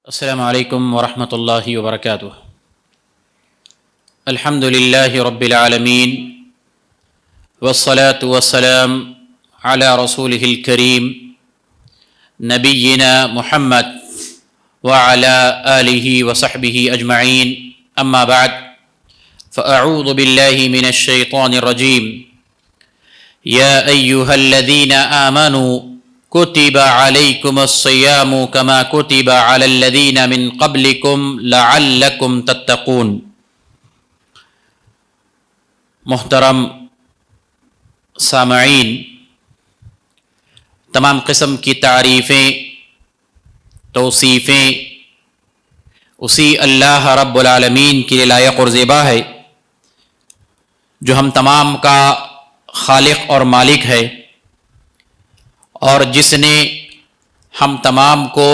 السلام علیکم ورحمۃ اللہ وبرکاتہ۔ الحمد للہ رب العالمین والصلاة والسلام علی رسولہ الکریم نبینا محمد وعلی آلہ وصحبہ اجمعین، اما بعد فاعوذ باللہ من الشیطان الرجیم۔ یا ایہا الذین آمنوا کتب علیکم الصیام کما کتب علی الذین من قبلکم لعلکم تتقون۔ محترم سامعین، تمام قسم کی تعریفیں توصیفیں اسی اللہ رب العالمین کے لیے لائق اور زیبا ہے جو ہم تمام کا خالق اور مالک ہے، اور جس نے ہم تمام کو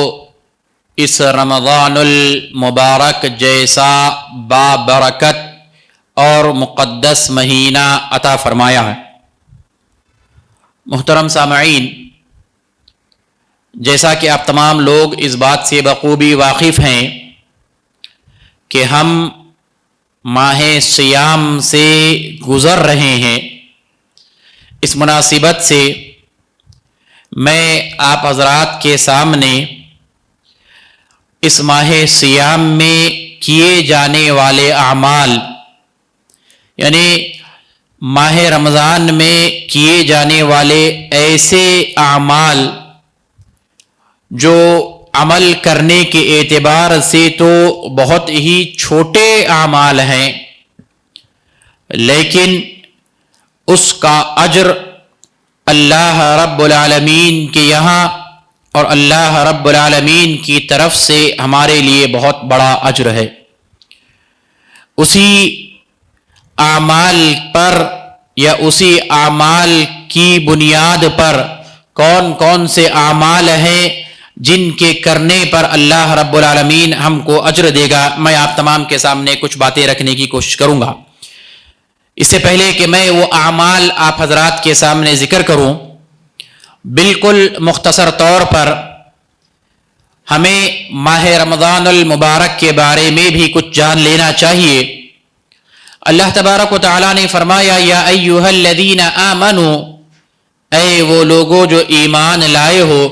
اس رمضان المبارک جیسا بابرکت اور مقدس مہینہ عطا فرمایا ہے۔ محترم سامعین، جیسا کہ آپ تمام لوگ اس بات سے بخوبی واقف ہیں کہ ہم ماہ صیام سے گزر رہے ہیں، اس مناسبت سے میں آپ حضرات کے سامنے اس ماہ صیام میں کیے جانے والے اعمال، یعنی ماہ رمضان میں کیے جانے والے ایسے اعمال جو عمل کرنے کے اعتبار سے تو بہت ہی چھوٹے اعمال ہیں، لیکن اس کا اجر اللہ رب العالمین کے یہاں اور اللہ رب العالمین کی طرف سے ہمارے لیے بہت بڑا اجر ہے۔ اسی اعمال پر یا اسی اعمال کی بنیاد پر کون کون سے اعمال ہیں جن کے کرنے پر اللہ رب العالمین ہم کو اجر دے گا، میں آپ تمام کے سامنے کچھ باتیں رکھنے کی کوشش کروں گا۔ اس سے پہلے کہ میں وہ اعمال آپ حضرات کے سامنے ذکر کروں، بالکل مختصر طور پر ہمیں ماہ رمضان المبارک کے بارے میں بھی کچھ جان لینا چاہیے۔ اللہ تبارک و تعالیٰ نے فرمایا، یا ایہا الذین آمنوا، اے وہ لوگوں جو ایمان لائے ہو،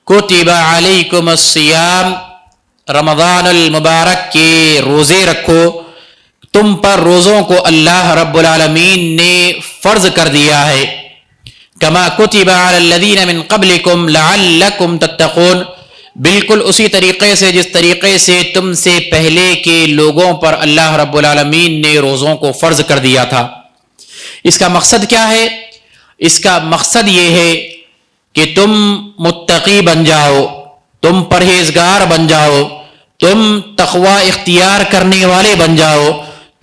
کتب علیکم الصیام، رمضان المبارک کے روزے رکھو، تم پر روزوں کو اللہ رب العالمین نے فرض کر دیا ہے، کما کتب علی الذین من قبلکم لعلکم تتقون، بالکل اسی طریقے سے جس طریقے سے تم سے پہلے کے لوگوں پر اللہ رب العالمین نے روزوں کو فرض کر دیا تھا۔ اس کا مقصد کیا ہے؟ اس کا مقصد یہ ہے کہ تم متقی بن جاؤ، تم پرہیزگار بن جاؤ، تم تقوی اختیار کرنے والے بن جاؤ،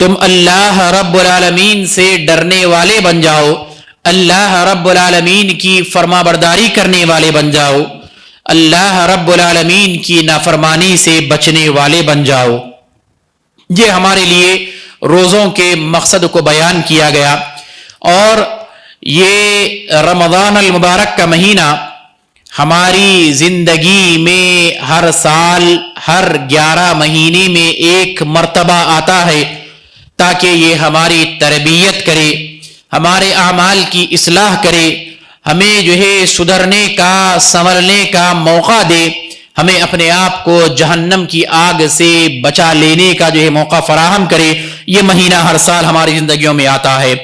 تم اللہ رب العالمین سے ڈرنے والے بن جاؤ، اللہ رب العالمین کی فرما برداری کرنے والے بن جاؤ، اللہ رب العالمین کی نافرمانی سے بچنے والے بن جاؤ۔ یہ ہمارے لیے روزوں کے مقصد کو بیان کیا گیا، اور یہ رمضان المبارک کا مہینہ ہماری زندگی میں ہر سال ہر 11 مہینے میں ایک مرتبہ آتا ہے، تاکہ یہ ہماری تربیت کرے، ہمارے اعمال کی اصلاح کرے، ہمیں جو ہے سدھرنے کا سنورنے کا موقع دے، ہمیں اپنے آپ کو جہنم کی آگ سے بچا لینے کا جو ہے موقع فراہم کرے۔ یہ مہینہ ہر سال ہماری زندگیوں میں آتا ہے۔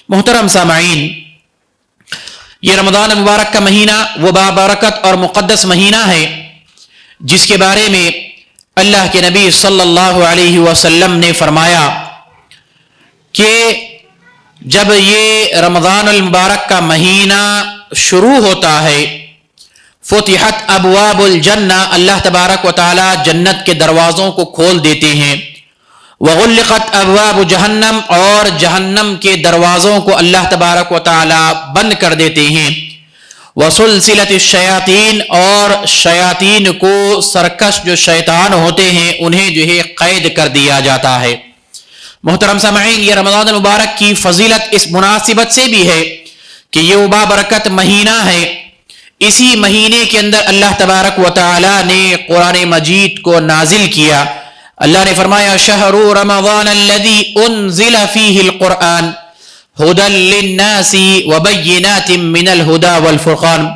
محترم سامعین، یہ رمضان المبارک کا مہینہ وہ بابرکت اور مقدس مہینہ ہے جس کے بارے میں اللہ کے نبی صلی اللہ علیہ وسلم نے فرمایا کہ جب یہ رمضان المبارک کا مہینہ شروع ہوتا ہے، فتحت ابواب الجنہ، اللہ تبارک و تعالی جنت کے دروازوں کو کھول دیتے ہیں، وغلقت ابواب جہنم، اور جہنم کے دروازوں کو اللہ تبارک و تعالی بند کر دیتے ہیں، وسلسلت الشیاطین، اور شیاطین کو سرکش جو شیطان ہوتے ہیں انہیں جو ہے قید کر دیا جاتا ہے۔ محترم سامعین، یہ رمضان المبارک کی فضیلت اس مناسبت سے بھی ہے کہ یہ بابرکت مہینہ ہے، اسی مہینے کے اندر اللہ تبارک و تعالی نے قرآن مجید کو نازل کیا. اللہ نے فرمایا شہر رمضان الذی انزل فیہ القرآن ہدی للناس وبینات من الہدی والفرقان.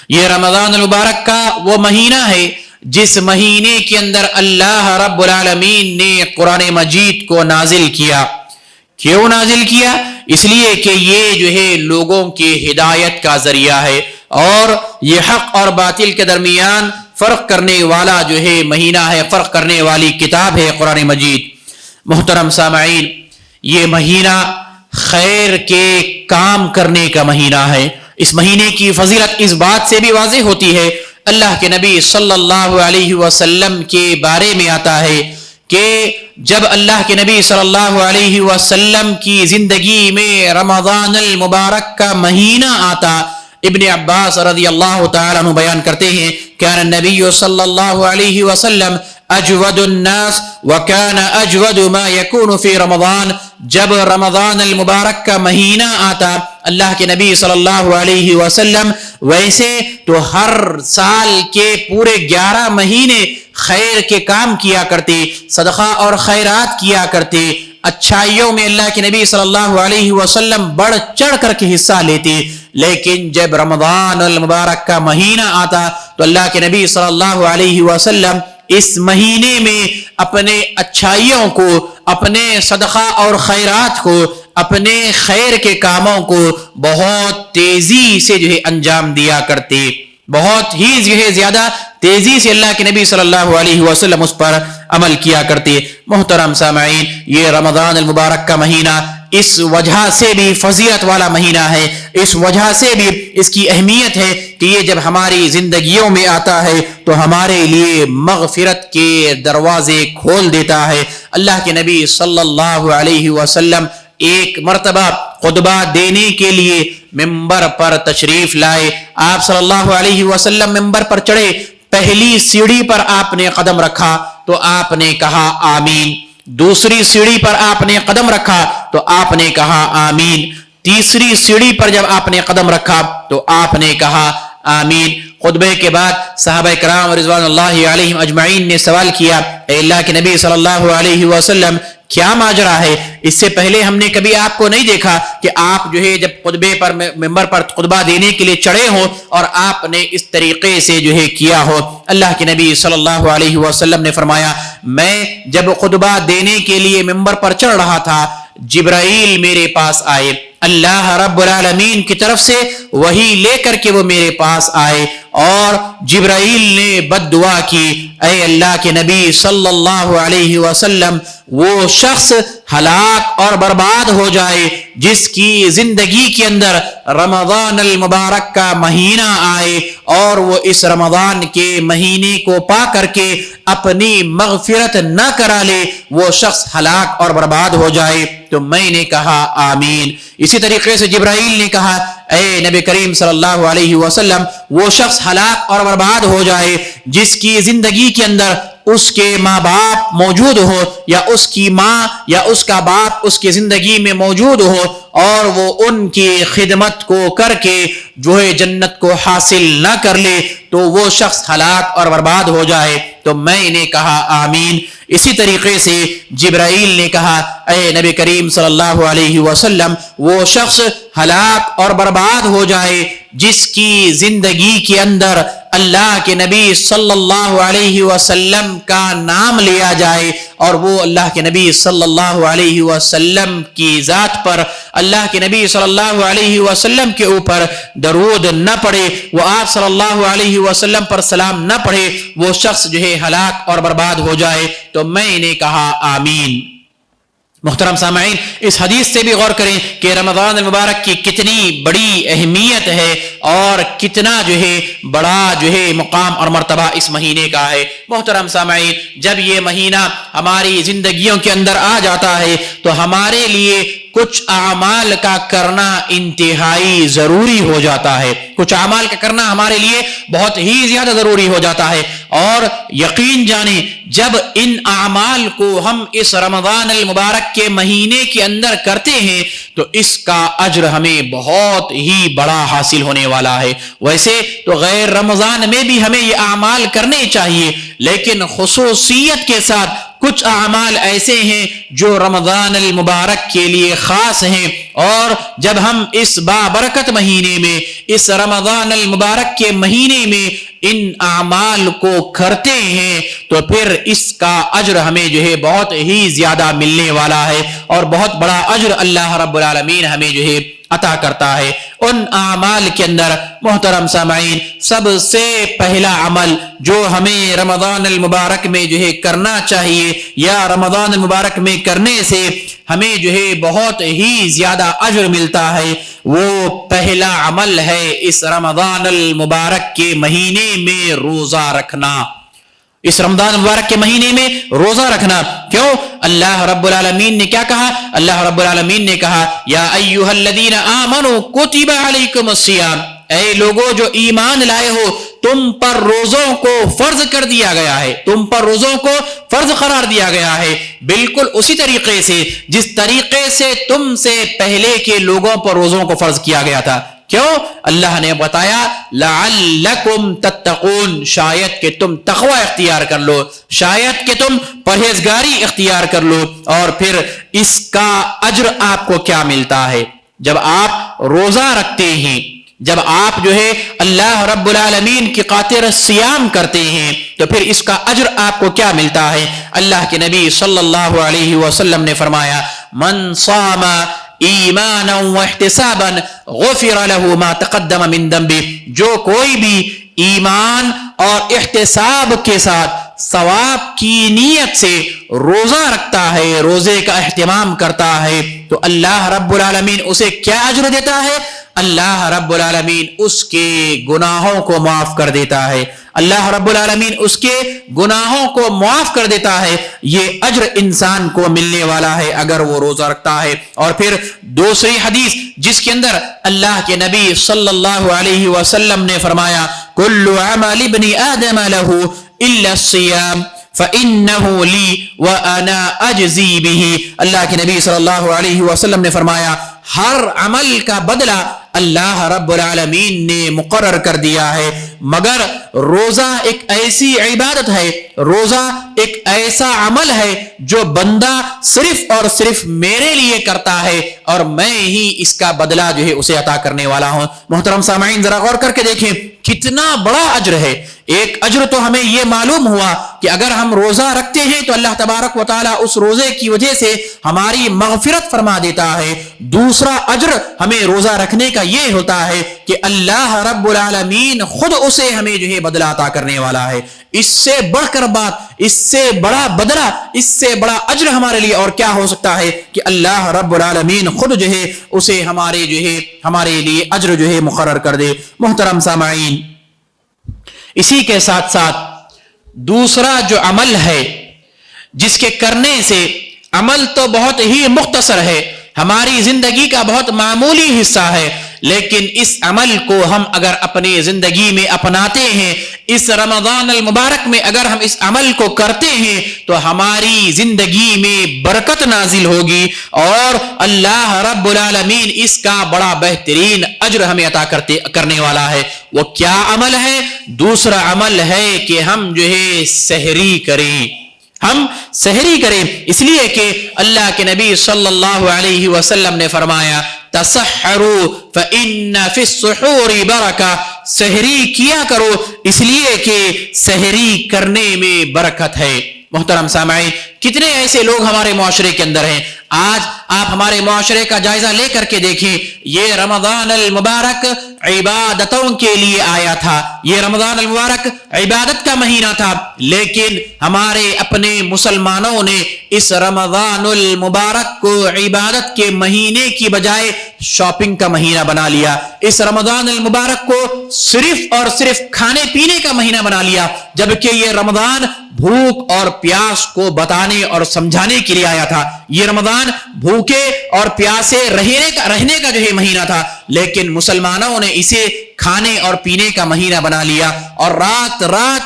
یہ رمضان المبارک کا وہ مہینہ ہے جس مہینے کے اندر اللہ رب العالمین نے قرآن مجید کو نازل کیا. کیوں نازل کیا؟ اس لیے کہ یہ جو ہے لوگوں کی ہدایت کا ذریعہ ہے اور یہ حق اور باطل کے درمیان فرق کرنے والا جو ہے مہینہ ہے، فرق کرنے والی کتاب ہے قرآن مجید. محترم سامعین، یہ مہینہ خیر کے کام کرنے کا مہینہ ہے. اس مہینے کی فضیلت اس بات سے بھی واضح ہوتی ہے، اللہ کے نبی صلی اللہ علیہ وسلم کے بارے میں آتا ہے کہ جب اللہ کے نبی صلی اللہ علیہ وسلم کی زندگی میں رمضان المبارک کا مہینہ آتا، ابن عباس رضی اللہ تعالیٰ عنہ بیان کرتے ہیں کان النبی صلی اللہ علیہ وسلم اجود الناس وکان اجود ما یکون فی رمضان. جب رمضان المبارک کا مہینہ آتا اللہ کے نبی صلی اللہ علیہ وسلم ویسے تو ہر سال کے پورے 11 مہینے خیر کے کام کیا کرتے، صدقہ اور خیرات کیا کرتے، اچھائیوں میں اللہ کے نبی صلی اللہ علیہ وسلم بڑھ چڑھ کر کے حصہ لیتے. لیکن جب رمضان المبارک کا مہینہ آتا تو اللہ کے نبی صلی اللہ علیہ وسلم اس مہینے میں اپنے اچھائیوں کو، اپنے صدقہ اور خیرات کو، اپنے خیر کے کاموں کو بہت تیزی سے جو ہے انجام دیا کرتے، بہت ہی جو ہے زیادہ تیزی سے اللہ کے نبی صلی اللہ علیہ وسلم اس پر عمل کیا کرتے. محترم سامعین، یہ رمضان المبارک کا مہینہ اس وجہ سے بھی فضیلت والا مہینہ ہے، اس وجہ سے بھی اس کی اہمیت ہے کہ یہ جب ہماری زندگیوں میں آتا ہے تو ہمارے لیے مغفرت کے دروازے کھول دیتا ہے. اللہ کے نبی صلی اللہ علیہ وسلم ایک مرتبہ خطبہ دینے کے لیے ممبر پر تشریف لائے. آپ صلی اللہ علیہ وسلم ممبر پر چڑھے، پہلی سیڑھی پر آپ نے قدم رکھا تو آپ نے کہا آمین. دوسری سیڑھی پر آپ نے قدم رکھا تو آپ نے کہا آمین. تیسری سیڑھی پر جب آپ نے قدم رکھا تو آپ نے کہا آمین. خطبے کے بعد صحابہ کرام رضوان اللہ علیہم اجمعین نے سوال کیا، اے اللہ کے نبی صلی اللہ علیہ وسلم کیا ماجرا ہے؟ اس سے پہلے ہم نے کبھی آپ کو نہیں دیکھا کہ آپ جو ہے جب خطبے پر ممبر پر خطبہ دینے کے لیے چڑھے ہو اور آپ نے اس طریقے سے جو ہے کیا ہو. اللہ کے نبی صلی اللہ علیہ وسلم نے فرمایا میں جب خطبہ دینے کے لیے ممبر پر چڑھ رہا تھا جبرائیل میرے پاس آئے، اللہ رب العالمین کی طرف سے وحی لے کر کے وہ میرے پاس آئے اور جبرائیل نے بد دعا کی، اے اللہ کے نبی صلی اللہ علیہ وسلم وہ شخص ہلاک اور برباد ہو جائے جس کی زندگی کے اندر رمضان المبارک کا مہینہ آئے اور وہ اس رمضان کے مہینے کو پا کر کے اپنی مغفرت نہ کرا لے، وہ شخص ہلاک اور برباد ہو جائے. تو میں نے کہا آمین. اسی طریقے سے جبرائیل نے کہا اے نبی کریم صلی اللہ علیہ وسلم وہ شخص ہلاک اور برباد ہو جائے جس کی زندگی کے اندر اس کے ماں باپ موجود ہو یا اس کی ماں یا اس کا باپ اس کی زندگی میں موجود ہو اور وہ ان کی خدمت کو کر کے جو ہے جنت کو حاصل نہ کر لے تو وہ شخص ہلاک اور برباد ہو جائے. تو میں نے کہا آمین. اسی طریقے سے جبرائیل نے کہا اے نبی کریم صلی اللہ علیہ وسلم وہ شخص ہلاک اور برباد ہو جائے جس کی زندگی کے اندر اللہ کے نبی صلی اللہ علیہ وسلم کا نام لیا جائے اور وہ اللہ کے نبی صلی اللہ علیہ وسلم کی ذات پر، اللہ کے نبی صلی اللہ علیہ وسلم کے اوپر درود نہ پڑھے، وہ آپ صلی اللہ علیہ وسلم پر سلام نہ پڑھے، وہ شخص جو ہے ہلاک اور برباد ہو جائے. تو میں نے کہا آمین. محترم سامعین، اس حدیث سے بھی غور کریں کہ رمضان المبارک کی کتنی بڑی اہمیت ہے اور کتنا جو ہے بڑا جو ہے مقام اور مرتبہ اس مہینے کا ہے. محترم سامعین، جب یہ مہینہ ہماری زندگیوں کے اندر آ جاتا ہے تو ہمارے لیے کچھ اعمال کا کرنا انتہائی ضروری ہو جاتا ہے، کچھ اعمال کا کرنا ہمارے لیے بہت ہی زیادہ ضروری ہو جاتا ہے، اور یقین جانیں جب ان اعمال کو ہم اس رمضان المبارک کے مہینے کے اندر کرتے ہیں تو اس کا اجر ہمیں بہت ہی بڑا حاصل ہونے والا ہے۔ ویسے تو غیر رمضان میں بھی ہمیں یہ اعمال کرنے چاہیے، لیکن خصوصیت کے ساتھ کچھ اعمال ایسے ہیں جو رمضان المبارک کے لیے خاص ہیں، اور جب ہم اس بابرکت مہینے میں، اس رمضان المبارک کے مہینے میں ان اعمال کو کرتے ہیں تو پھر اس کا اجر ہمیں جو ہے بہت ہی زیادہ ملنے والا ہے، اور بہت بڑا اجر اللہ رب العالمین ہمیں جو ہے عطا کرتا ہے۔ ان اعمال کے اندر محترم سامعین سب سے پہلا عمل جو ہمیں رمضان المبارک میں جو ہے کرنا چاہیے، یا رمضان المبارک میں کرنے سے ہمیں جو ہے بہت ہی زیادہ اجر ملتا ہے، وہ پہلا عمل ہے اس رمضان المبارک کے مہینے میں روزہ رکھنا۔ اس رمضان المبارک کے مہینے میں روزہ رکھنا کیوں؟ اللہ رب العالمین نے کیا کہا؟ اللہ رب العالمین نے کہا یا ایھا الذین آمنوا کتب علیکم الصیام، اے لوگوں جو ایمان لائے ہو تم پر روزوں کو فرض کر دیا گیا ہے، تم پر روزوں کو فرض قرار دیا گیا ہے، بالکل اسی طریقے سے جس طریقے سے تم سے پہلے کے لوگوں پر روزوں کو فرض کیا گیا تھا۔ کیوں؟ اللہ نے بتایا لعلکم تتقون، شاید کہ تم تقوی اختیار کر لو، شاید کہ تم پرہیزگاری اختیار کر لو، اور پھر اس کا اجر آپ کو کیا ملتا ہے؟ جب آپ روزہ رکھتے ہیں، جب آپ جو ہے اللہ رب العالمین کی خاطر صیام کرتے ہیں تو پھر اس کا اجر آپ کو کیا ملتا ہے؟ اللہ کے نبی صلی اللہ علیہ وسلم نے فرمایا من صام ایمانا واحتسابا غفر له ما تقدم من ذنبه، جو کوئی بھی ایمان اور احتساب کے ساتھ ثواب کی نیت سے روزہ رکھتا ہے، روزے کا اہتمام کرتا ہے، تو اللہ رب العالمین اسے کیا اجر دیتا ہے؟ اللہ رب العالمین اس کے گناہوں کو معاف کر دیتا ہے، اللہ رب العالمین اس کے گناہوں کو معاف کر دیتا ہے۔ یہ اجر انسان کو ملنے والا ہے اگر وہ روزہ رکھتا ہے۔ اور پھر دوسری حدیث جس کے اندر اللہ کے نبی صلی اللہ علیہ وسلم نے فرمایا کل عمل ابن آدم له الا الصیام فإنه لي وأنا أجزي به، اللہ کے نبی صلی اللہ علیہ وسلم نے فرمایا ہر عمل کا بدلہ اللہ رب العالمین نے مقرر کر دیا ہے، مگر روزہ ایک ایسی عبادت ہے، روزہ ایک ایسا عمل ہے جو بندہ صرف اور صرف میرے لیے کرتا ہے اور میں ہی اس کا بدلہ جو ہے اسے عطا کرنے والا ہوں۔ محترم سامعین ذرا غور کر کے دیکھیں کتنا بڑا اجر ہے۔ ایک اجر تو ہمیں یہ معلوم ہوا کہ اگر ہم روزہ رکھتے ہیں تو اللہ تبارک و تعالیٰ اس روزے کی وجہ سے ہماری مغفرت فرما دیتا ہے۔ دوسرا اجر ہمیں روزہ رکھنے کا یہ ہوتا ہے کہ اللہ رب العالمین خود اسے ہمیں جو ہے بدلہ عطا کرنے والا ہے۔ اس سے بڑھ کر بات، اس سے بڑا بدلہ، اس سے بڑا اجر ہمارے لیے اور کیا ہو سکتا ہے کہ اللہ رب العالمین خود جو ہے اسے ہمارے لیے اجر جو ہے مقرر کر دے۔ محترم سامعین اسی کے ساتھ ساتھ دوسرا جو عمل ہے جس کے کرنے سے، عمل تو بہت ہی مختصر ہے، ہماری زندگی کا بہت معمولی حصہ ہے، لیکن اس عمل کو ہم اگر اپنی زندگی میں اپناتے ہیں، اس رمضان المبارک میں اگر ہم اس عمل کو کرتے ہیں تو ہماری زندگی میں برکت نازل ہوگی اور اللہ رب العالمین اس کا بڑا بہترین اجر ہمیں عطا کرنے والا ہے۔ وہ کیا عمل ہے؟ دوسرا عمل ہے کہ ہم جو ہے سحری کریں، ہم سحری کریں، اس لیے کہ اللہ کے نبی صلی اللہ علیہ وسلم نے فرمایا تسحروا فإن فی السحور برکہ، سحری کیا کرو اس لیے کہ سحری کرنے میں برکت ہے۔ محترم سامعین کتنے ایسے لوگ ہمارے معاشرے کے اندر ہیں، آج آپ ہمارے معاشرے کا جائزہ لے کر کے دیکھیں، یہ رمضان المبارک عبادتوں کے لیے آیا تھا، یہ رمضان المبارک عبادت کا مہینہ تھا، لیکن ہمارے اپنے مسلمانوں نے اس رمضان المبارک کو عبادت کے مہینے کی بجائے شاپنگ کا مہینہ بنا لیا، اس رمضان المبارک کو صرف اور صرف کھانے پینے کا مہینہ بنا لیا، جبکہ یہ رمضان بھوک اور پیاس کو بتانے اور سمجھانے کے لیے آیا تھا۔ یہ رمضان بھوکے اور پیاسے رہنے کا جو ہے مہینہ تھا، لیکن مسلمانوں نے اسے کھانے اور پینے کا مہینہ بنا لیا اور رات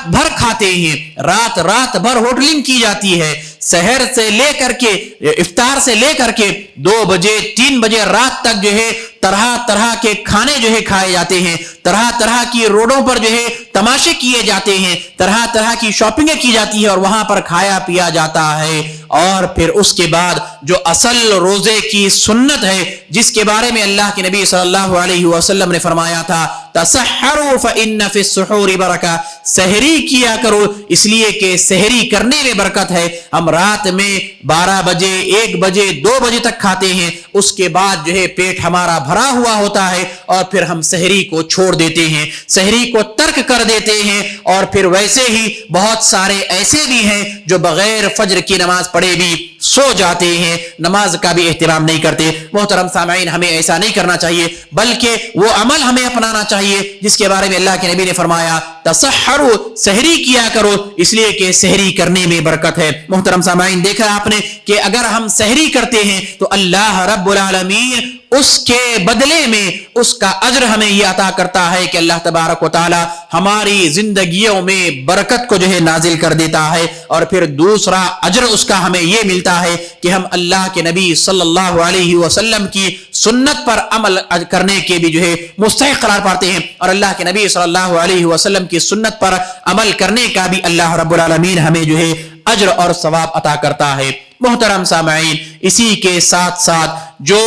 بھر کھاتے ہیں، رات بھر ہوٹلنگ کی جاتی ہے، سحر سے لے کر کے افطار سے لے کر کے 2 بجے 3 بجے رات تک جو ہے طرح کے کھانے جو ہے کھائے جاتے ہیں، طرح کی روڈوں پر جو ہے تماشے کیے جاتے ہیں، طرح کی شاپنگیں کی جاتی ہے اور وہاں پر کھایا پیا جاتا ہے۔ اور پھر اس کے بعد جو اصل روزے کی سنت ہے، جس کے بارے میں اللہ کے نبی صلی اللہ علیہ وسلم نے فرمایا تھا تسحروا فإن فی السحور برکہ، سحری کیا کرو اس لیے کہ سحری کرنے میں برکت ہے۔ ہم رات میں 12 بجے 1 بجے 2 بجے تک کھاتے ہیں، اس کے بعد جو ہے پیٹ ہمارا بھرا ہوا ہوتا ہے اور پھر ہم سحری کو چھوڑ دیتے ہیں، سحری کو ترک کر دیتے ہیں۔ اور پھر ویسے ہی بہت سارے ایسے بھی ہیں جو بغیر فجر کی نماز پڑھے بھی سو جاتے ہیں، نماز کا بھی اہتمام نہیں کرتے۔ محترم سامعین، ہمیں ایسا نہیں کرنا چاہیے، بلکہ وہ عمل ہمیں اپنانا چاہیے جس کے بارے میں اللہ کے نبی نے فرمایا تسحروا، سحری کیا کرو اس لیے کہ سحری کرنے میں برکت ہے۔ محترم سامعین، دیکھا آپ نے کہ اگر ہم سحری کرتے ہیں تو اللہ رب العالمین اس کے بدلے میں اس کا اجر ہمیں یہ عطا کرتا ہے کہ اللہ تبارک و تعالی ہماری زندگیوں میں برکت کو جو ہے نازل کر دیتا ہے، اور پھر دوسرا اجر اس کا ہمیں یہ ملتا ہے کہ ہم اللہ کے نبی صلی اللہ علیہ وسلم کی سنت پر عمل کرنے کے بھی جو ہے مستحق قرار پاتے ہیں، اور اللہ کے نبی صلی اللہ علیہ وسلم کی سنت پر عمل کرنے کا بھی اللہ رب العالمین ہمیں جو ہے اجر اور ثواب عطا کرتا ہے۔ محترم سامعین، اسی کے ساتھ ساتھ جو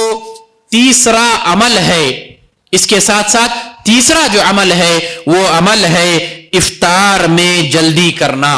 تیسرا عمل ہے، اس کے ساتھ ساتھ تیسرا جو عمل ہے وہ عمل ہے افطار میں جلدی کرنا۔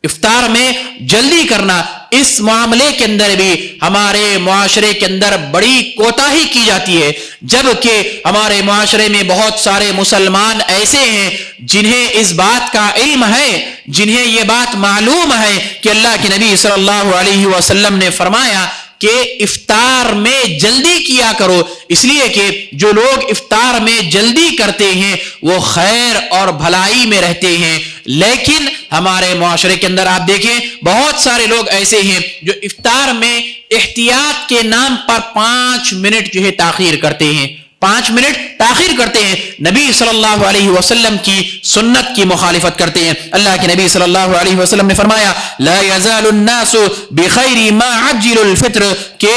افطار میں جلدی کرنا، اس معاملے کے اندر بھی ہمارے معاشرے کے اندر بڑی کوتاہی کی جاتی ہے، جبکہ ہمارے معاشرے میں بہت سارے مسلمان ایسے ہیں جنہیں اس بات کا علم ہے، جنہیں یہ بات معلوم ہے کہ اللہ کے نبی صلی اللہ علیہ وسلم نے فرمایا کہ افطار میں جلدی کیا کرو، اس لیے کہ جو لوگ افطار میں جلدی کرتے ہیں وہ خیر اور بھلائی میں رہتے ہیں۔ لیکن ہمارے معاشرے کے اندر آپ دیکھیں بہت سارے لوگ ایسے ہیں جو افطار میں احتیاط کے نام پر 5 منٹ جو ہے تاخیر کرتے ہیں، 5 منٹ تاخیر کرتے ہیں، نبی صلی اللہ علیہ وسلم کی سنت کی مخالفت کرتے ہیں۔ اللہ کے نبی صلی اللہ علیہ وسلم نے فرمایا لا يزال الناس بخیر ما عجل الفطر، کہ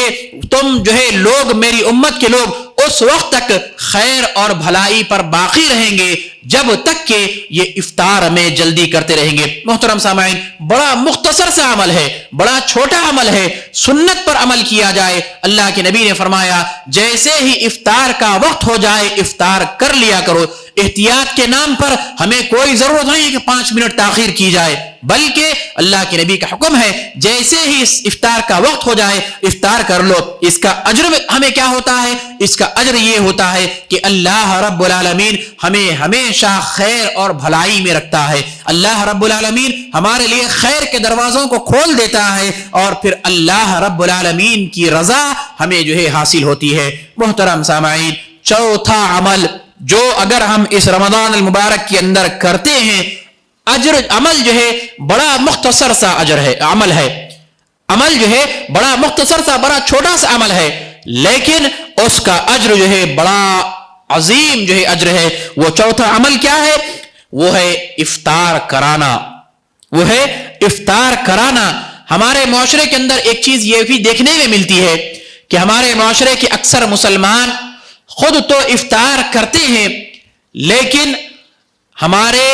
تم جو ہے لوگ، میری امت کے لوگ اس وقت تک خیر اور بھلائی پر باقی رہیں گے جب تک کہ یہ افطار میں جلدی کرتے رہیں گے۔ محترم سامعین، بڑا مختصر سا عمل ہے، بڑا چھوٹا عمل ہے، سنت پر عمل کیا جائے۔ اللہ کے نبی نے فرمایا جیسے ہی افطار کا وقت ہو جائے افطار کر لیا کرو۔ احتیاط کے نام پر ہمیں کوئی ضرورت نہیں ہے کہ 5 منٹ تاخیر کی جائے، بلکہ اللہ کے نبی کا حکم ہے جیسے ہی افطار کا وقت ہو جائے افطار کر لو۔ اس کا اجر ہمیں کیا ہوتا ہے؟ اس کا اجر یہ ہوتا ہے کہ اللہ رب العالمین ہمیں ہمیشہ خیر اور بھلائی میں رکھتا ہے، اللہ رب العالمین ہمارے لیے خیر کے دروازوں کو کھول دیتا ہے، اور پھر اللہ رب العالمین کی رضا ہمیں جو ہے حاصل ہوتی ہے۔ محترم سامعین، چوتھا عمل جو اگر ہم اس رمضان المبارک کے اندر کرتے ہیں، عمل جو ہے بڑا مختصر سا عمل ہے، بڑا مختصر سا، بڑا چھوٹا سا عمل ہے، لیکن اس کا اجر جو ہے بڑا عظیم جو ہے اجر ہے۔ وہ چوتھا عمل کیا ہے؟ وہ ہے افطار کرانا، وہ ہے افطار کرانا۔ ہمارے معاشرے کے اندر ایک چیز یہ بھی دیکھنے میں ملتی ہے کہ ہمارے معاشرے کے اکثر مسلمان خود تو افطار کرتے ہیں، لیکن ہمارے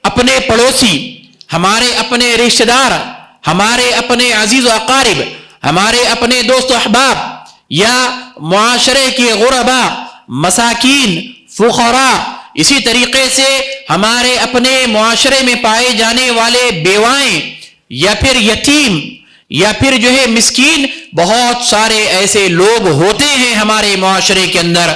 اپنے پڑوسی، ہمارے اپنے رشتہ دار، ہمارے اپنے عزیز و اقارب، ہمارے اپنے دوست و احباب، یا معاشرے کے غرباء، مساکین، فقراء، اسی طریقے سے ہمارے اپنے معاشرے میں پائے جانے والے بیوائیں یا پھر یتیم یا پھر جو ہے مسکین، بہت سارے ایسے لوگ ہوتے ہیں ہمارے معاشرے کے اندر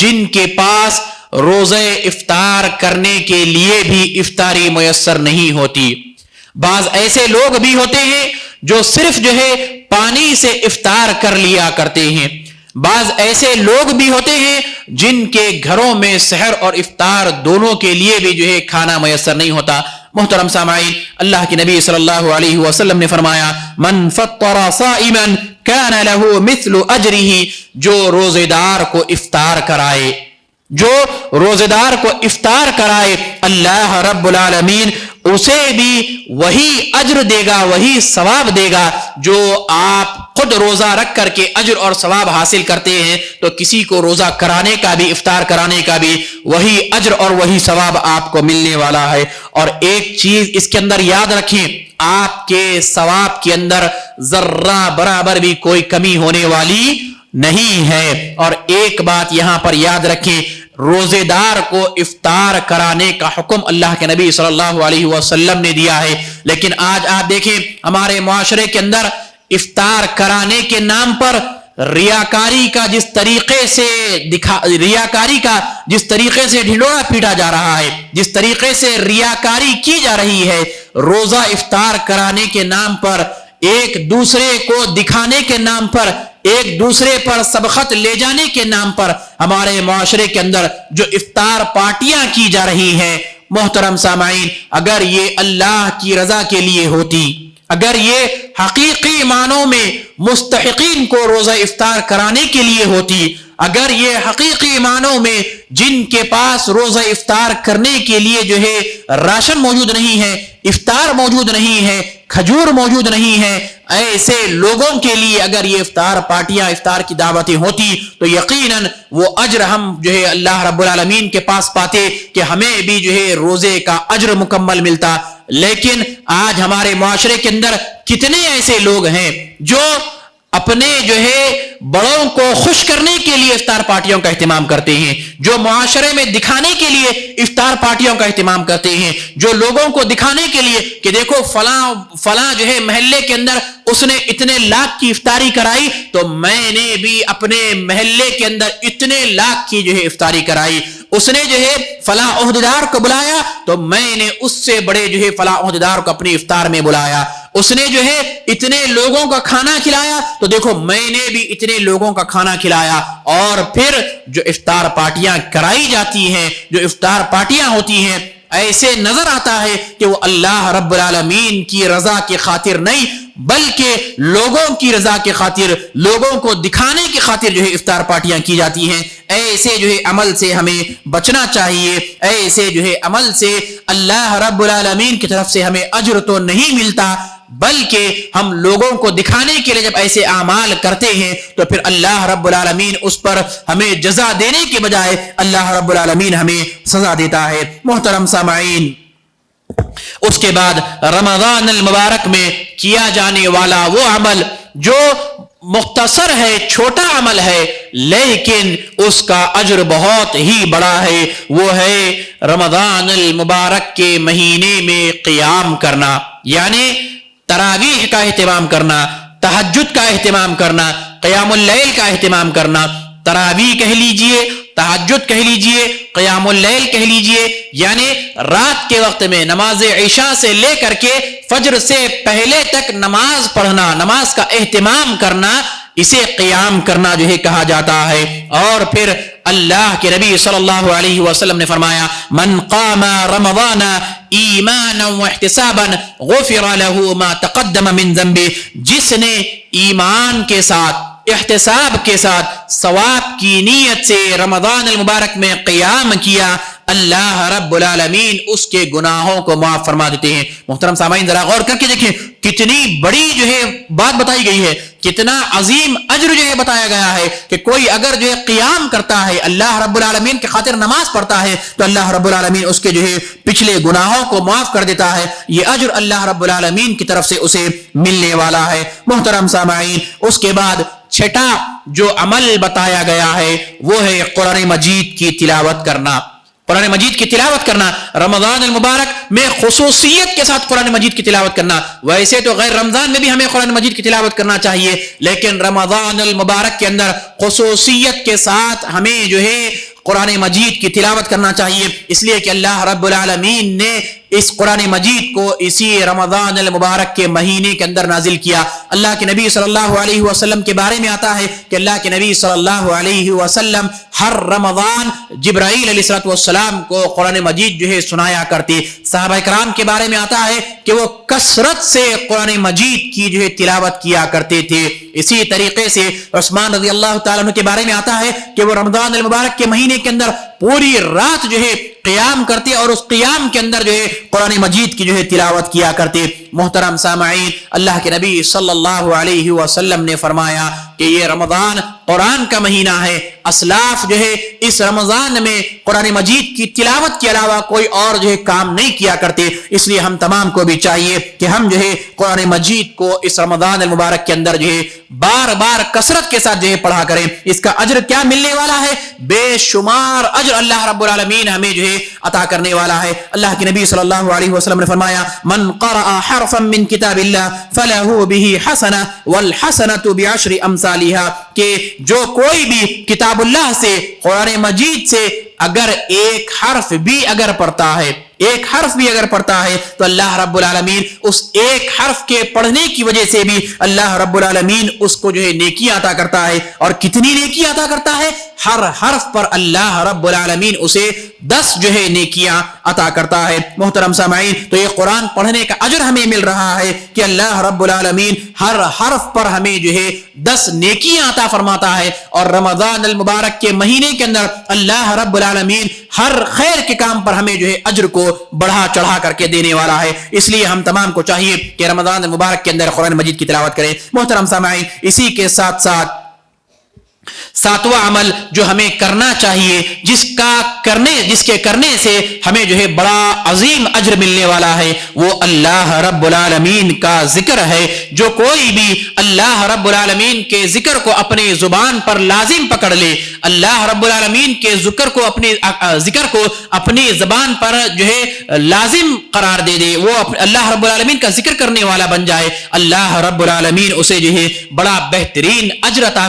جن کے پاس روزے افطار کرنے کے لیے بھی افطاری میسر نہیں ہوتی۔ بعض ایسے لوگ بھی ہوتے ہیں جو صرف جو ہے پانی سے افطار کر لیا کرتے ہیں، بعض ایسے لوگ بھی ہوتے ہیں جن کے گھروں میں سحر اور افطار دونوں کے لیے بھی جو ہے کھانا میسر نہیں ہوتا۔ محترم سامعین، اللہ کے نبی صلی اللہ علیہ وسلم نے فرمایا من فطر صائما کان له مثل اجرہ، جو روزے دار کو افطار کرائے، جو روزے دار کو افطار کرائے، اللہ رب العالمین اسے بھی وہی اجر دے گا، وہی ثواب دے گا جو آپ خود روزہ رکھ کر کے اجر اور ثواب حاصل کرتے ہیں، تو کسی کو روزہ کرانے کا بھی، افطار کرانے کا بھی وہی اجر اور وہی ثواب آپ کو ملنے والا ہے۔ اور ایک چیز اس کے اندر یاد رکھیں، آپ کے ثواب کے اندر ذرہ برابر بھی کوئی کمی ہونے والی نہیں ہے۔ اور ایک بات یہاں پر یاد رکھیں، روزے دار کو افطار کرانے کا حکم اللہ کے نبی صلی اللہ علیہ وسلم نے دیا ہے، لیکن آج آپ دیکھیں ہمارے معاشرے کے اندر افطار کرانے کے نام پر ریاکاری کا جس طریقے سے ڈھنڈورا پیٹا جا رہا ہے، جس طریقے سے ریاکاری کی جا رہی ہے، روزہ افطار کرانے کے نام پر، ایک دوسرے کو دکھانے کے نام پر، ایک دوسرے پر سبقت لے جانے کے نام پر ہمارے معاشرے کے اندر جو افطار پارٹیاں کی جا رہی ہیں، محترم سامعین، اگر یہ اللہ کی رضا کے لیے ہوتی، اگر یہ حقیقی معنوں میں مستحقین کو روزہ افطار کرانے کے لیے ہوتی، اگر یہ حقیقی معنوں میں جن کے پاس روزہ افطار کرنے کے لیے جو ہے راشن موجود نہیں ہے، افطار موجود نہیں ہے، کھجور موجود نہیں ہے، ایسے لوگوں کے لیے اگر یہ افطار پارٹیاں، افطار کی دعوتیں ہوتی تو یقیناً وہ اجر ہم جو ہے اللہ رب العالمین کے پاس پاتے کہ ہمیں بھی جو ہے روزے کا اجر مکمل ملتا۔ لیکن آج ہمارے معاشرے کے اندر کتنے ایسے لوگ ہیں جو اپنے جو ہے بڑوں کو خوش کرنے کے لیے افطار پارٹیوں کا اہتمام کرتے ہیں، جو معاشرے میں دکھانے کے لیے افطار پارٹیوں کا اہتمام کرتے ہیں، جو لوگوں کو دکھانے کے لیے کہ دیکھو فلاں جو ہے محلے کے اندر اس نے اتنے لاکھ کی افطاری کرائی تو میں نے بھی اپنے محلے کے اندر اتنے لاکھ کی جو ہے افطاری کرائی، اس نے جو ہے فلاں عہدیدار کو بلایا تو میں نے اس سے بڑے جو ہے فلاں عہدیدار کو اپنی افطار میں بلایا، اس نے جو ہے اتنے لوگوں کا کھانا کھلایا تو دیکھو میں نے بھی اتنے لوگوں کا کھانا کھلایا۔ اور پھر جو افطار پارٹیاں کرائی جاتی ہیں، جو افطار پارٹیاں ہوتی ہیں، ایسے نظر آتا ہے کہ وہ اللہ رب العالمین کی رضا کی خاطر نہیں بلکہ لوگوں کی رضا کی خاطر، لوگوں کو دکھانے کی خاطر جو ہے افطار پارٹیاں کی جاتی ہیں۔ ایسے جو ہے عمل سے ہمیں بچنا چاہیے، ایسے جو ہے عمل سے اللہ رب العالمین کی طرف سے ہمیں اجر تو نہیں ملتا بلکہ ہم لوگوں کو دکھانے کے لیے جب ایسے اعمال کرتے ہیں تو پھر اللہ رب العالمین اس پر ہمیں جزا دینے کے بجائے اللہ رب العالمین ہمیں سزا دیتا ہے۔ محترم سامعین، اس کے بعد رمضان المبارک میں کیا جانے والا وہ عمل جو مختصر ہے، چھوٹا عمل ہے لیکن اس کا اجر بہت ہی بڑا ہے، وہ ہے رمضان المبارک کے مہینے میں قیام کرنا، یعنی تراویح کا اہتمام کرنا، تہجد کا اہتمام کرنا، قیام اللیل کا اہتمام کرنا۔ تراویح کہہ لیجئے، تہجد کہہ لیجئے، قیام اللیل کہہ لیجئے، یعنی رات کے وقت میں نماز عشاء سے لے کر کے فجر سے پہلے تک نماز پڑھنا، نماز کا اہتمام کرنا، اسے قیام کرنا جو ہے کہا جاتا ہے۔ اور پھر اللہ کے نبی صلی اللہ علیہ وسلم نے فرمایا من قام رمضان ایمانا واحتسابا غفر له ما تقدم من ذنبه، جس نے ایمان کے ساتھ، احتساب کے ساتھ، ثواب کی نیت سے رمضان المبارک میں قیام کیا، اللہ رب العالمین اس کے گناہوں کو معاف فرما دیتے ہیں۔ محترم سامعین، ذرا غور کر کے دیکھیں کتنی بڑی جو ہے بات بتائی گئی ہے، کتنا عظیم اجر جو ہے بتایا گیا ہے کہ کوئی اگر جو ہے قیام کرتا ہے، اللہ رب العالمین کی خاطر نماز پڑھتا ہے تو اللہ رب العالمین اس کے جو ہے پچھلے گناہوں کو معاف کر دیتا ہے، یہ اجر اللہ رب العالمین کی طرف سے اسے ملنے والا ہے۔ محترم سامعین، اس کے بعد چھٹا جو عمل بتایا گیا ہے وہ ہے قرآن مجید کی تلاوت کرنا۔ قرآن مجید کی تلاوت کرنا، رمضان المبارک میں خصوصیت کے ساتھ قرآن مجید کی تلاوت کرنا، ویسے تو غیر رمضان میں بھی ہمیں قرآن مجید کی تلاوت کرنا چاہیے لیکن رمضان المبارک کے اندر خصوصیت کے ساتھ ہمیں جو ہے قرآن مجید کی تلاوت کرنا چاہیے، اس لیے کہ اللہ رب العالمین نے اس قرآن مجید کو اسی رمضان المبارک کے مہینے کے اندر نازل کیا۔ اللہ کے نبی صلی اللہ علیہ وسلم کے بارے میں آتا ہے کہ اللہ کے نبی صلی اللہ علیہ وسلم ہر رمضان جبرائیل علیہ السلام کو قرآن مجید جو ہے سنایا کرتے۔ صحابہ کرام کے بارے میں آتا ہے کہ وہ کثرت سے قرآن مجید کی جو ہے تلاوت کیا کرتے تھے۔ اسی طریقے سے عثمان رضی اللہ تعالیٰ عنہ کے بارے میں آتا ہے کہ وہ رمضان المبارک کے مہینے کے اندر پوری رات جو ہے قیام کرتے اور اس قیام کے اندر جو ہے قرآن مجید کی جو ہے تلاوت کیا کرتے۔ محترم سامعین، اللہ کے نبی صلی اللہ علیہ وسلم نے فرمایا کہ یہ رمضان قرآن کا مہینہ ہے۔ اسلاف جو ہے اس رمضان میں قرآن مجید کی تلاوت کے علاوہ کوئی اور جو ہے کام نہیں کیا کرتے۔ اس لیے ہم تمام کو بھی چاہیے کہ ہم جو ہے قرآن مجید کو اس رمضان المبارک کے اندر جو ہے بار بار کثرت کے ساتھ جو ہے پڑھا کریں۔ اس کا اجر کیا ملنے والا ہے؟ بے شمار اجر اللہ رب العالمین ہمیں جو ہے عطا کرنے والا ہے۔ اللہ کے نبی صلی اللہ علیہ وسلم نے فرمایا من قرأ حرفا من کتاب اللہ فلہ بہ حسنہ والحسنۃ بعشر امثالها، کہ جو کوئی بھی کتاب اللہ سے قرآن مجید سے اگر ایک حرف بھی اگر پڑھتا ہے، ایک حرف بھی اگر پڑھتا ہے تو اللہ رب العالمین اس ایک حرف کے پڑھنے کی وجہ سے بھی اللہ رب العالمین اس کو جو ہے نیکی عطا کرتا ہے۔ اور کتنی نیکی عطا کرتا ہے؟ ہر حرف پر اللہ رب العالمین اسے 10 جو ہے نیکیاں عطا کرتا ہے۔ محترم سامعین، تو یہ قرآن پڑھنے کا اجر ہمیں مل رہا ہے کہ اللہ رب العالمین ہر حرف پر ہمیں جو ہے 10 نیکیاں عطا فرماتا ہے۔ اور رمضان المبارک کے مہینے کے اندر اللہ رب العالمین ہر خیر کے کام پر ہمیں جو ہے اجر کو بڑھا چڑھا کر کے دینے والا ہے۔ اس لیے ہم تمام کو چاہیے کہ رمضان المبارک کے اندر قرآن مجید کی تلاوت کریں۔ محترم سامعین، اسی کے ساتھ ساتھ ساتواں عمل جو ہمیں کرنا چاہیے، جس کے کرنے سے ہمیں جو ہے بڑا عظیم اجر ملنے والا ہے، وہ اللہ رب العالمین کا ذکر ہے۔ جو کوئی بھی اللہ رب العالمین کے ذکر کو اپنی زبان پر لازم پکڑ لے، اللہ رب العالمین کے ذکر کو اپنی زبان پر جو ہے لازم قرار دے دے، وہ اللہ رب العالمین کا ذکر کرنے والا بن جائے، اللہ رب العالمین اسے جو ہے بڑا بہترین اجر عطا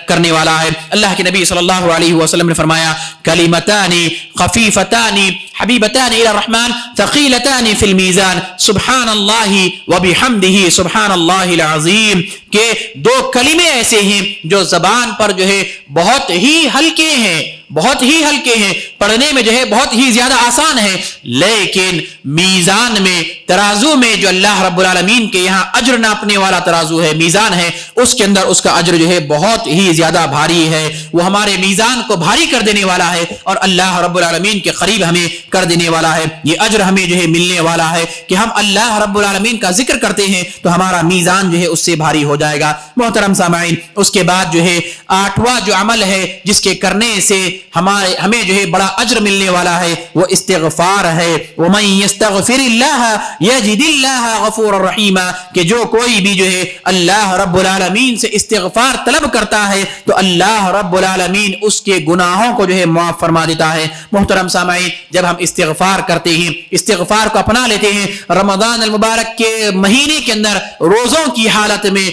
کرنے والا ہے۔ اللہ کے نبی صلی اللہ علیہ وسلم نے فرمایا کلمتان خفیفتان حبیبتان الی الرحمن ثقیلتان فی المیزان سبحان اللہ وبحمدہ سبحان اللہ العظیم، کہ 2 کلمے ایسے ہیں جو زبان پر جو ہے بہت ہی ہلکے ہیں، پڑھنے میں جو ہے بہت ہی زیادہ آسان ہے، لیکن میزان میں، ترازو میں جو اللہ رب العالمین کے یہاں اجر ناپنے والا ترازو ہے، میزان ہے، اس کے اندر اس کا اجر جو ہے بہت ہی زیادہ بھاری ہے۔ وہ ہمارے میزان کو بھاری کر دینے والا ہے اور اللہ رب العالمین کے قریب ہمیں کر دینے والا ہے۔ یہ اجر ہمیں جو ہے ملنے والا ہے کہ ہم اللہ رب العالمین کا ذکر کرتے ہیں تو ہمارا میزان جو ہے اس سے بھاری ہو جائے گا۔ محترم سامعین، اس کے بعد جو ہے 8واں جو عمل ہے جس کے کرنے سے ہمیں جو ہے بڑا اجر ملنے والا ہے، وہ استغفار ہے۔ وَمَن يَسْتَغْفِرِ اللَّهَ يَجِدِ اللَّهَ غَفُورًا رَحِيمًا، کہ جو کوئی بھی جو ہے اللہ رب العالمین سے استغفار طلب کرتا ہے تو اللہ رب العالمین اس کے گناہوں کو جو ہے معاف فرما دیتا ہے۔ محترم سامعین، جب ہم استغفار کرتے ہیں، استغفار کو اپنا لیتے ہیں، رمضان المبارک کے مہینے کے اندر روزوں کی حالت میں،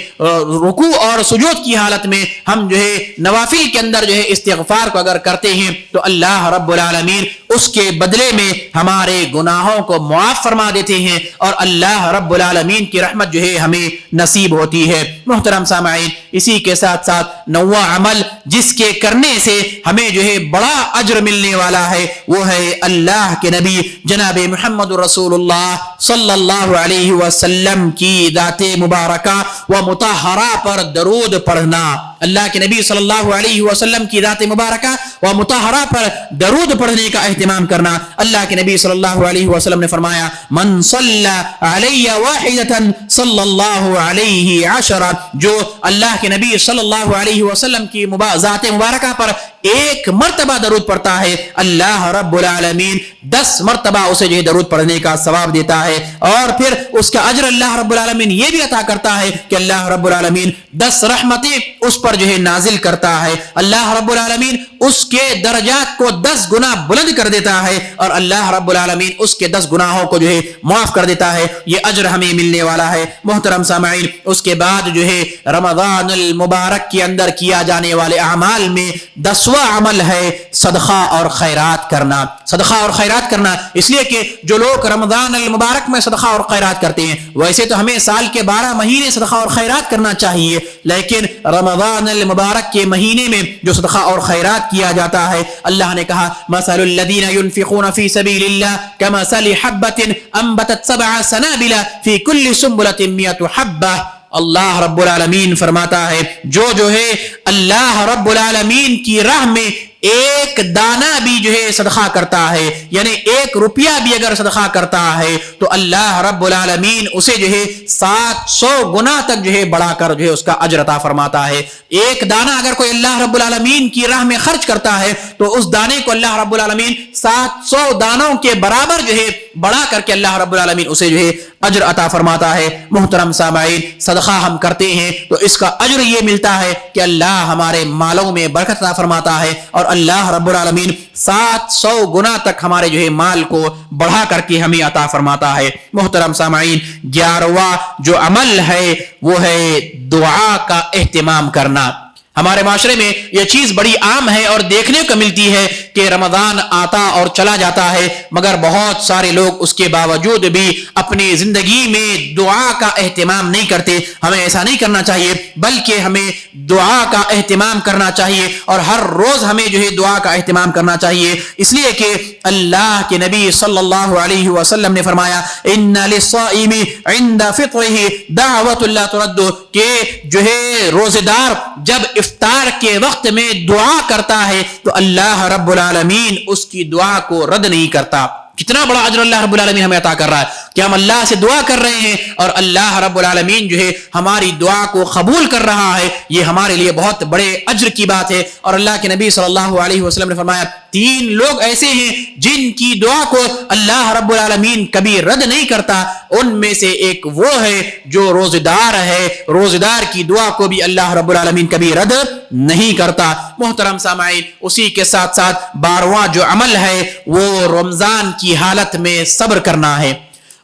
رکوع اور سجود کی حالت میں ہم جو ہے نوافل کے اندر جو ہے استغفار کو اگر کرتے ہیں تو اللہ رب العالمین اس کے بدلے میں ہمارے گناہوں کو معاف فرما دیتے ہیں اور اللہ رب العالمین کی رحمت جو ہے ہمیں نصیب ہوتی ہے۔ محترم سامعین، اسی کے ساتھ ساتھ 9واں عمل جس کے کرنے سے ہمیں جو ہے بڑا اجر ملنے والا ہے، وہ ہے اللہ کے نبی جناب محمد رسول اللہ صلی اللہ علیہ وسلم کی ذات مبارکہ و مطہرہ پر درود پڑھنا۔ اللہ کے نبی صلی اللہ علیہ وسلم کی ذات مبارکہ و مطہرہ پر درود پڑھنے کا اہتمام کرنا۔ اللہ کے نبی صلی اللہ علیہ وسلم نے فرمایا من صلی علی واحدۃ صلی اللہ علیہ عشرہ، جو اللہ کے نبی صلی اللہ علیہ وسلم کی ذات مبارکہ پر ایک مرتبہ درود پڑھتا ہے، اللہ رب العالمین 10 مرتبہ اسے جو ہے درود پڑھنے کا ثواب دیتا ہے۔ اور پھر اس کا اجر اللہ رب العالمین یہ بھی عطا کرتا ہے کہ اللہ رب العالمین 10 رحمتیں اس پر جو ہے نازل کرتا ہے، اللہ رب العالمین اس کے درجات کو 10 گنا بلند کر دیتا ہے اور اللہ رب العالمین اس کے 10 گناہوں کو جو ہے معاف کر دیتا ہے۔ یہ اجر ہمیں ملنے والا ہے۔ محترم سامعین، اس کے بعد جو ہے رمضان المبارک کے اندر کیا جانے والے اعمال میں 10واں 13واں عمل ہے صدقہ اور خیرات کرنا. صدقہ اور خیرات کرنا اس لیے کہ جو لوگ رمضان المبارک میں صدقہ اور خیرات کرتے ہیں، ویسے تو ہمیں سال کے 12 مہینے صدقہ اور خیرات کرنا چاہیے، لیکن رمضان المبارک کے مہینے میں جو صدقہ اور خیرات کیا جاتا ہے، اللہ نے کہا مثل الذین ينفقون فی سبیل اللہ کمثل حبۃ انبتت 7 سنابل فی کل سنبلۃ 100 حبۃ. اللہ رب العالمین فرماتا ہے جو ہے اللہ رب العالمین کی راہ میں ایک دانہ بھی جو ہے صدقہ کرتا ہے، یعنی 1 روپیہ بھی اگر صدقہ کرتا ہے تو اللہ رب العالمین اسے جو ہے 700 گنا تک جو ہے بڑھا کر جو ہے اس کا اجر عطا فرماتا ہے. ایک دانہ اگر کوئی اللہ رب العالمین کی راہ میں خرچ کرتا ہے تو اس دانے کو اللہ رب العالمین 700 دانوں کے برابر جو ہے بڑھا کر کے اللہ رب العالمین اسے جو ہے اجر عطا فرماتا ہے. محترم سامعین، صدقہ ہم کرتے ہیں تو اس کا اجر یہ ملتا ہے کہ اللہ ہمارے مالوں میں برکت عطا فرماتا ہے اور اللہ رب العالمین 700 گنا تک ہمارے جو ہے مال کو بڑھا کر کے ہمیں عطا فرماتا ہے. محترم سامعین، 11واں جو عمل ہے وہ ہے دعا کا اہتمام کرنا. ہمارے معاشرے میں یہ چیز بڑی عام ہے اور دیکھنے کو ملتی ہے کہ رمضان آتا اور چلا جاتا ہے، مگر بہت سارے لوگ اس کے باوجود بھی اپنی زندگی میں دعا کا اہتمام نہیں کرتے. ہمیں ایسا نہیں کرنا چاہیے، بلکہ ہمیں دعا کا اہتمام کرنا چاہیے اور ہر روز ہمیں جو ہے دعا کا اہتمام کرنا چاہیے، اس لیے کہ اللہ کے نبی صلی اللہ علیہ وسلم نے فرمایا ان للصائم عند فطره دعوت لا ترد، کہ جو ہے روزے دار جب افطار کے وقت میں دعا کرتا ہے تو اللہ رب العالمین اس کی دعا کو رد نہیں کرتا. کتنا بڑا اجر اللہ رب العالمین ہمیں عطا کر رہا ہے کہ ہم اللہ سے دعا کر رہے ہیں اور اللہ رب العالمین جو ہے ہماری دعا کو قبول کر رہا ہے. یہ ہمارے لیے بہت بڑے اجر کی بات ہے. اور اللہ کے نبی صلی اللہ علیہ وسلم نے فرمایا 3 لوگ ایسے ہیں جن کی دعا کو اللہ رب العالمین کبھی رد نہیں کرتا. ان میں سے ایک وہ ہے جو روزے دار ہے، روزے دار کی دعا کو بھی اللہ رب العالمین کبھی رد نہیں کرتا. محترم سامعین، اسی کے ساتھ ساتھ 12واں جو عمل ہے وہ رمضان کی حالت میں صبر کرنا ہے.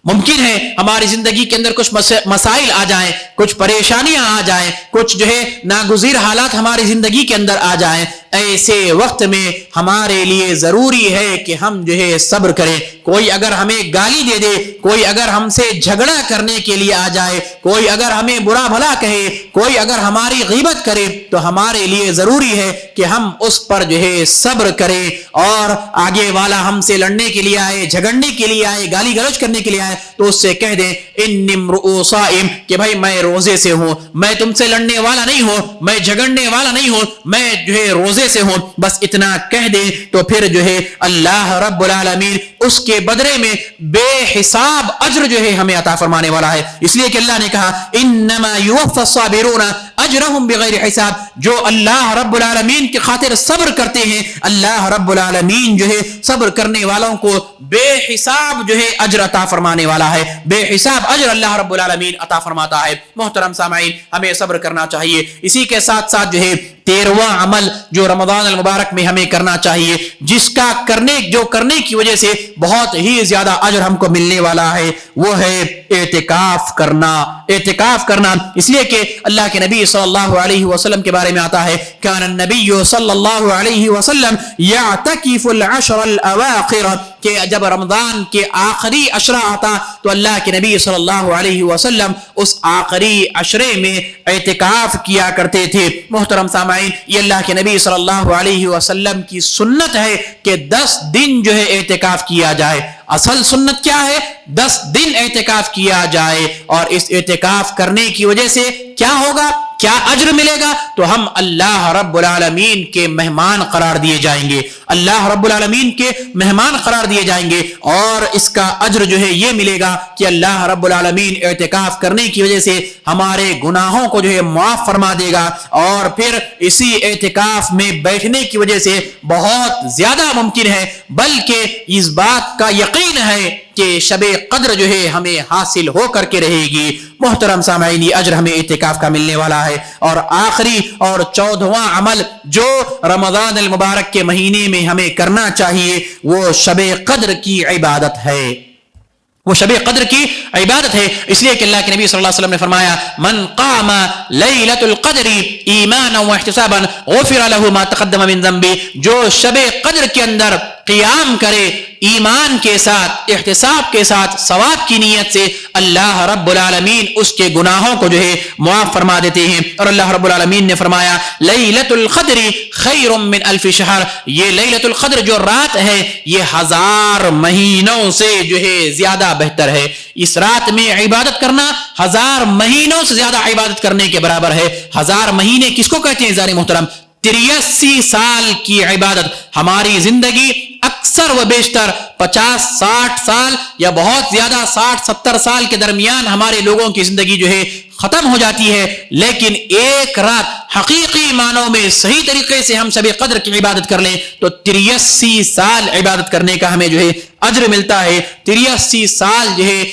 ممکن ہے ہماری زندگی کے اندر کچھ مسائل آ جائیں، کچھ پریشانیاں آ جائیں، کچھ جو ہے ناگزیر حالات ہماری زندگی کے اندر آ جائیں. ایسے وقت میں ہمارے لیے ضروری ہے کہ ہم جو ہے صبر کریں. کوئی اگر ہمیں گالی دے دے، کوئی اگر ہم سے جھگڑا کرنے کے لیے آ جائے، کوئی اگر ہمیں برا بھلا کہے، کوئی اگر ہماری غیبت کرے، تو ہمارے لیے ضروری ہے کہ ہم اس پر جو ہے صبر کریں. اور آگے والا ہم سے لڑنے کے لیے آئے، جھگڑنے کے لیے آئے، گالی گلوچ کرنے کے لیے آئے، تو اس سے کہہ دیں انی امرؤ صائم، کہ بھائی میں روزے سے ہوں، میں تم سے لڑنے والا نہیں ہوں، میں جھگڑنے والا نہیں ہوں، میں جو ہے روزے سے ہوں. بس اتنا کہہ دیں تو پھر جو ہے اللہ رب العالمین اس کے بدلے میں بے حساب اجر جو ہے ہمیں عطا فرمانے والا ہے. اس لیے کہ اللہ نے کہا انما یوفی الصابرون اجرهم بغیر حساب. جو اللہ رب العالمین کی خاطر صبر کرتے ہیں، اللہ رب العالمین جو ہے صبر کرنے والوں کو بے حساب جو ہے اجر عطا فرمانے والا ہے. بے حساب اجر اللہ رب العالمین عطا فرماتا ہے. محترم سامعین، ہمیں صبر کرنا چاہیے. اسی کے ساتھ ساتھ جو ہے 13واں عمل جو رمضان المبارک میں ہمیں کرنا چاہیے، جس کا کرنے کی وجہ سے بہت ہی زیادہ اجر ہم کو ملنے والا ہے، وہ ہے اعتکاف کرنا. اعتکاف کرنا اس لیے کہ اللہ کے نبی صلی اللہ علیہ وسلم کے بارے میں آتا ہے کان النبی صلی اللہ علیہ وسلم یعتکف العشر الاواخر، کہ جب رمضان کے آخری عشرہ آتا تو اللہ کے نبی صلی اللہ علیہ وسلم اس آخری عشرے میں اعتکاف کیا کرتے تھے. محترم سامعین، یہ اللہ کے نبی صلی اللہ علیہ وسلم کی سنت ہے کہ 10 دن جو ہے اعتکاف کیا جائے. اصل سنت کیا ہے؟ 10 دن اعتکاف کیا جائے. اور اس اعتکاف کرنے کی وجہ سے کیا ہوگا، کیا اجر ملے گا؟ تو ہم اللہ رب العالمین کے مہمان قرار دیے جائیں گے، اللہ رب العالمین کے مہمان قرار دیے جائیں گے. اور اس کا اجر جو ہے یہ ملے گا کہ اللہ رب العالمین اعتکاف کرنے کی وجہ سے ہمارے گناہوں کو جو ہے معاف فرما دے گا. اور پھر اسی اعتکاف میں بیٹھنے کی وجہ سے بہت زیادہ ممکن ہے، بلکہ اس بات کا یقین ہے کہ شب قدر جو ہے ہمیں حاصل ہو کر کے رہے گی. محترم سامعین، یہ اجر ہمیں اعتکاف کا ملنے والا ہے. اور آخری اور 14واں عمل جو رمضان المبارک کے مہینے میں ہمیں کرنا چاہیے وہ شب قدر کی عبادت ہے. وہ شب قدر کی عبادت ہے، اس لیے کہ اللہ کے نبی صلی اللہ علیہ وسلم نے فرمایا من قام لیلۃ القدر ایمانا واحتسابا غفر له ما تقدم من ذنبه، جو شب قدر کے اندر قیام کرے ایمان کے ساتھ، احتساب کے ساتھ، ثواب کی نیت سے، اللہ رب العالمین اس کے گناہوں کو جو ہے معاف فرما دیتے ہیں۔ اور اللہ رب العالمین نے فرمایا لیلۃ القدر خیر من الف شہر، یہ لیلۃ القدر جو رات ہے یہ 1000 مہینوں سے جو ہے زیادہ بہتر ہے۔ اس رات میں عبادت کرنا 1000 مہینوں سے زیادہ عبادت کرنے کے برابر ہے۔ 1000 مہینے کس کو کہتے ہیں عزیزان محترم؟ 83 سال کی عبادت۔ ہماری زندگی اکثر و بیشتر 50-60 سال یا بہت زیادہ 60-70 سال کے درمیان ہمارے لوگوں کی زندگی جو ہے ختم ہو جاتی ہے، لیکن ایک رات حقیقی معنوں میں صحیح طریقے سے ہم شب قدر کی عبادت کر لیں تو 83 سال عبادت کرنے کا ہمیں جو ہے اجر ملتا ہے، 83 سال جو ہے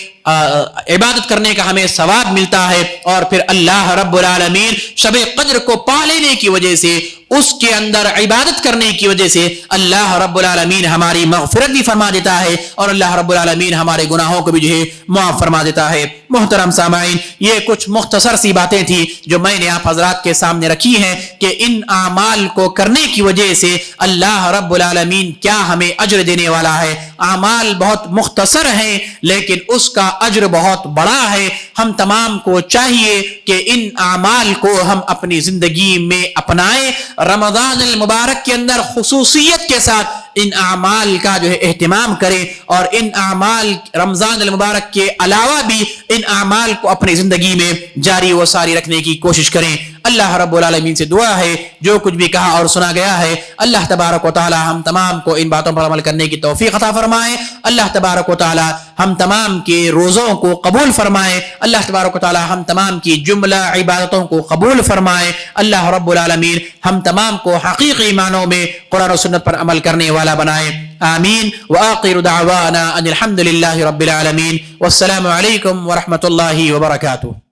عبادت کرنے کا ہمیں ثواب ملتا ہے۔ اور پھر اللہ رب العالمین شب قدر کو پا لینے کی وجہ سے، اس کے اندر عبادت کرنے کی وجہ سے اللہ رب العالمین ہماری مغفرت بھی فرما دیتا ہے اور اللہ رب العالمین ہمارے گناہوں کو بھی جو ہے معاف فرما دیتا ہے۔ محترم سامعین، یہ کچھ مختصر سی باتیں تھیں جو میں نے آپ حضرات کے سامنے رکھی ہیں کہ ان اعمال کو کرنے کی وجہ سے اللہ رب العالمین کیا ہمیں اجر دینے والا ہے۔ اعمال بہت مختصر ہیں لیکن اس کا اجر بہت بڑا ہے۔ ہم تمام کو چاہیے کہ ان اعمال کو ہم اپنی زندگی میں اپنائیں، رمضان المبارک کے اندر خصوصیت کے ساتھ ان اعمال کا جو ہے اہتمام کریں، اور ان اعمال رمضان المبارک کے علاوہ بھی ان اعمال کو اپنی زندگی میں جاری و ساری رکھنے کی کوشش کریں۔ اللہ رب العالمین سے دعا ہے جو کچھ بھی کہا اور سنا گیا ہے اللہ تبارک و تعالی ہم تمام کو ان باتوں پر عمل کرنے کی توفیق عطا فرمائے۔ اللہ تبارک و تعالی ہم تمام کے روزوں کو قبول فرمائے۔ اللہ تبارک و تعالی ہم تمام کی جملہ عبادتوں کو قبول فرمائے۔ اللہ رب العالمین ہم تمام کو حقیقی معنوں میں قرآن و سنت پر عمل کرنے والا بنائے۔ آمین۔ وآخر دعوانا ان الحمد للہ رب العالمین، والسلام علیکم ورحمۃ اللہ وبرکاتہ۔